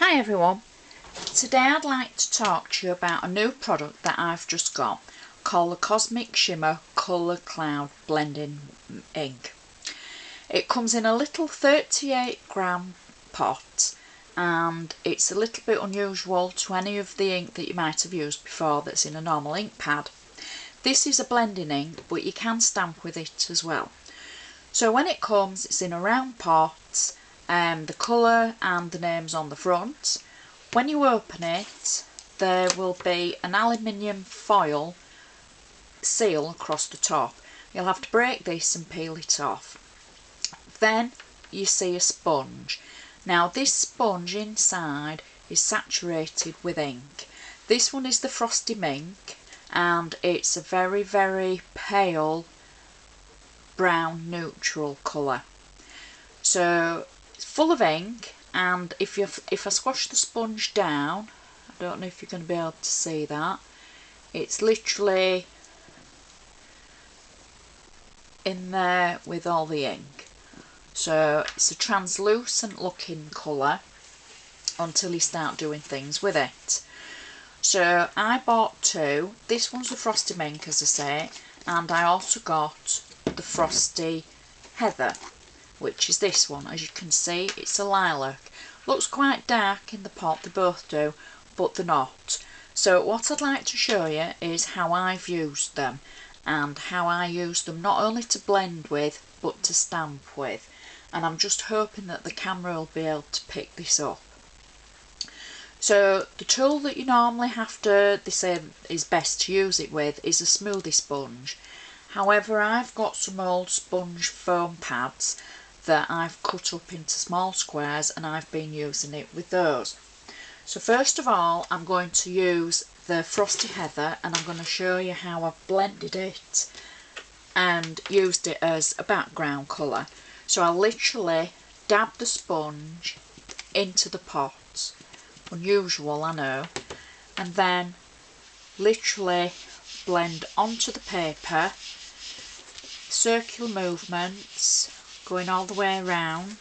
Hi everyone, today I'd like to talk to you about a new product that I've just got called the Cosmic Shimmer Colour Cloud Blending Ink. It comes in a little 38-gram pot and it's a little bit unusual to any of the ink that you might have used before that's in a normal ink pad. This is a blending ink, but you can stamp with it as well. So when it comes, it's in a round pot. The colour and the names on the front. When you open it, there will be an aluminium foil seal across the top. You'll have to break this and peel it off. Then you see a sponge. Now this sponge inside is saturated with ink. This one is the Frosty Mink and it's a very, very pale brown neutral colour. So it's full of ink, and if I squash the sponge down, I don't know if you're going to be able to see that, it's literally in there with all the ink. So it's a translucent looking colour until you start doing things with it. So I bought two. This one's the Frosty Mink, as I say, and I also got the Frosty Heather, which is this one. As you can see, it's a lilac. Looks quite dark in the pot, they both do, but they're not. So what I'd like to show you is how I've used them and how I use them not only to blend with but to stamp with, and I'm just hoping that the camera will be able to pick this up. So the tool that you normally have to, they say is best to use it with, is a smoothie sponge. However, I've got some old sponge foam pads that I've cut up into small squares and I've been using it with those. So first of all, I'm going to use the Frosty Heather and I'm going to show you how I've blended it and used it as a background colour. So I literally dab the sponge into the pot, unusual I know, and then literally blend onto the paper, circular movements, going all the way around,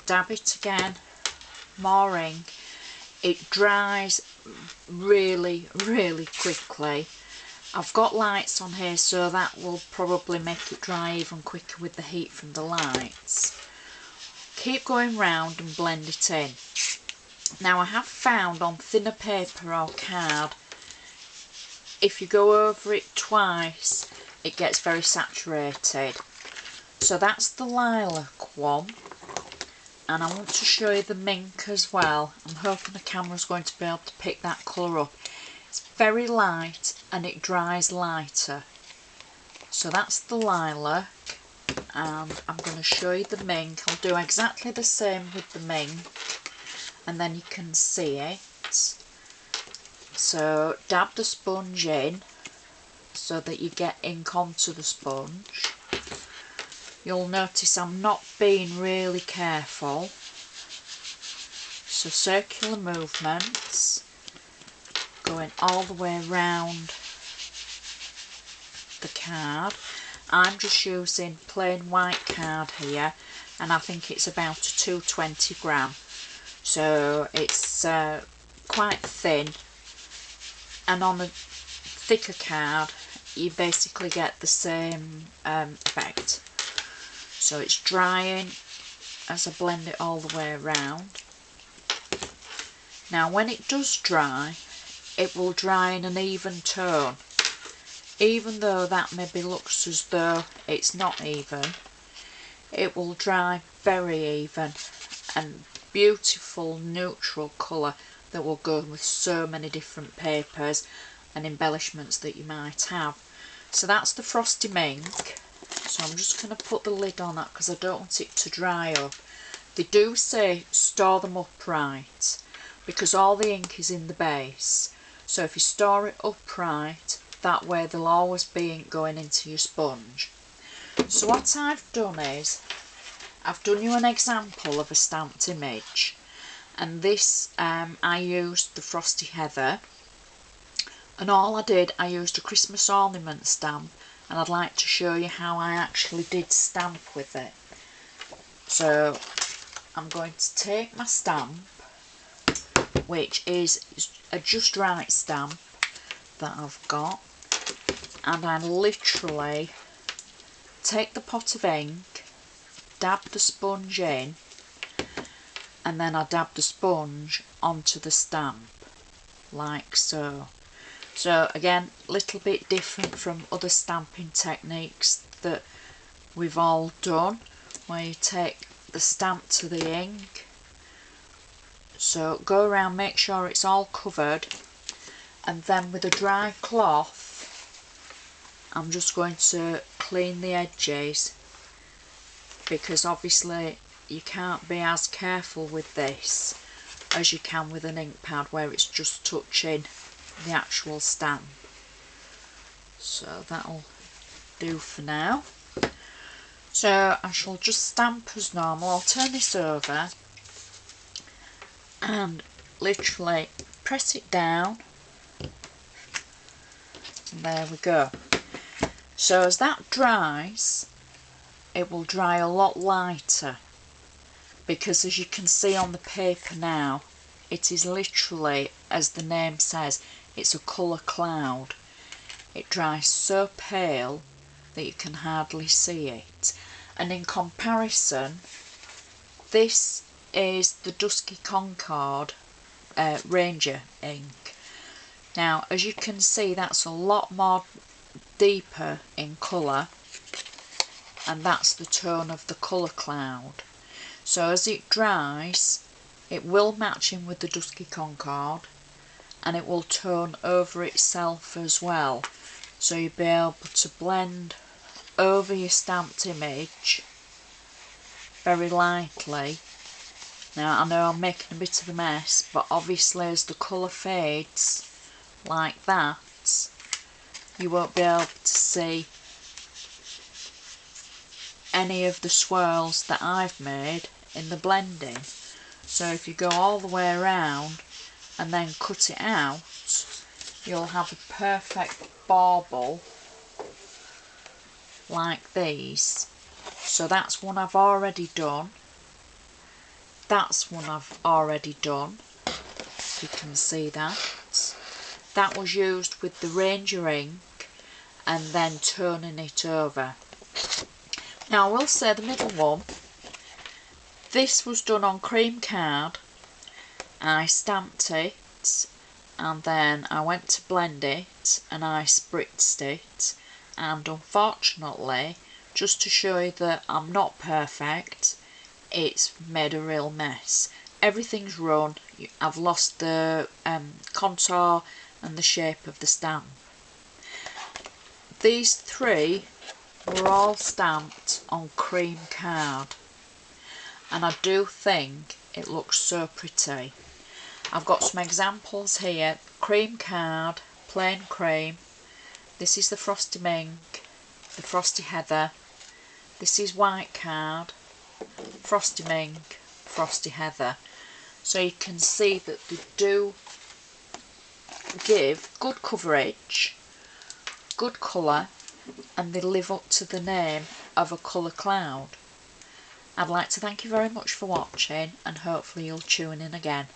dab it again, more ink. It dries really, really quickly. I've got lights on here, so that will probably make it dry even quicker with the heat from the lights. Keep going round and blend it in. Now I have found on thinner paper or card, if you go over it twice, it gets very saturated. So that's the lilac one, and I want to show you the Mink as well. I'm hoping the camera's going to be able to pick that colour up. It's very light and it dries lighter. So that's the lilac, and I'm going to show you the Mink. I'll do exactly the same with the Mink and then you can see it. So dab the sponge in so that you get ink onto the sponge. You'll notice I'm not being really careful. So circular movements, going all the way around the card. I'm just using plain white card here, and I think it's about a 220 gram. So it's quite thin, and on a thicker card you basically get the same effect. So it's drying as I blend it all the way around. Now when it does dry, it will dry in an even tone. Even though that maybe looks as though it's not even, it will dry very even and beautiful neutral colour that will go with so many different papers and embellishments that you might have. So that's the Frosty Mink. So I'm just going to put the lid on that because I don't want it to dry up. They do say store them upright because all the ink is in the base. So if you store it upright, that way there'll always be ink going into your sponge. So what I've done is, I've done you an example of a stamped image, and this I used the Frosty Heather, and all I did, I used a Christmas Ornament stamp, and I'd like to show you how I actually did stamp with it. So I'm going to take my stamp, which is a Justrite stamp that I've got, and I literally take the pot of ink, dab the sponge in, and then I dab the sponge onto the stamp, like so. So again, a little bit different from other stamping techniques that we've all done, where you take the stamp to the ink. So go around, make sure it's all covered, and then with a dry cloth I'm just going to clean the edges, because obviously you can't be as careful with this as you can with an ink pad where it's just touching the actual stamp. So that'll do for now. So I shall just stamp as normal. I'll turn this over and literally press it down, and there we go. So as that dries, it will dry a lot lighter, because as you can see on the paper now, it is literally, as the name says, it's a colour cloud. It dries so pale that you can hardly see it. And in comparison, this is the Dusky Concord Ranger ink. Now, as you can see, that's a lot more deeper in colour, and that's the tone of the colour cloud. So as it dries, it will match in with the Dusky Concord, and it will tone over itself as well. So you'll be able to blend over your stamped image very lightly. Now I know I'm making a bit of a mess, but obviously as the colour fades like that, you won't be able to see any of the swirls that I've made in the blending. So if you go all the way around and then cut it out, you'll have a perfect bauble like these. So that's one I've already done. That's one I've already done. You can see that. That was used with the Ranger ink and then turning it over. Now I will say the middle one, this was done on cream card. I stamped it and then I went to blend it and I spritzed it, and unfortunately, just to show you that I'm not perfect, it's made a real mess. Everything's run. I've lost the contour and the shape of the stamp. These three were all stamped on cream card, and I do think it looks so pretty. I've got some examples here. Cream card, plain cream. This is the Frosty Mink, the Frosty Heather. This is white card, Frosty Mink, Frosty Heather. So you can see that they do give good coverage, good colour, and they live up to the name of a colour cloud. I'd like to thank you very much for watching, and hopefully you'll tune in again.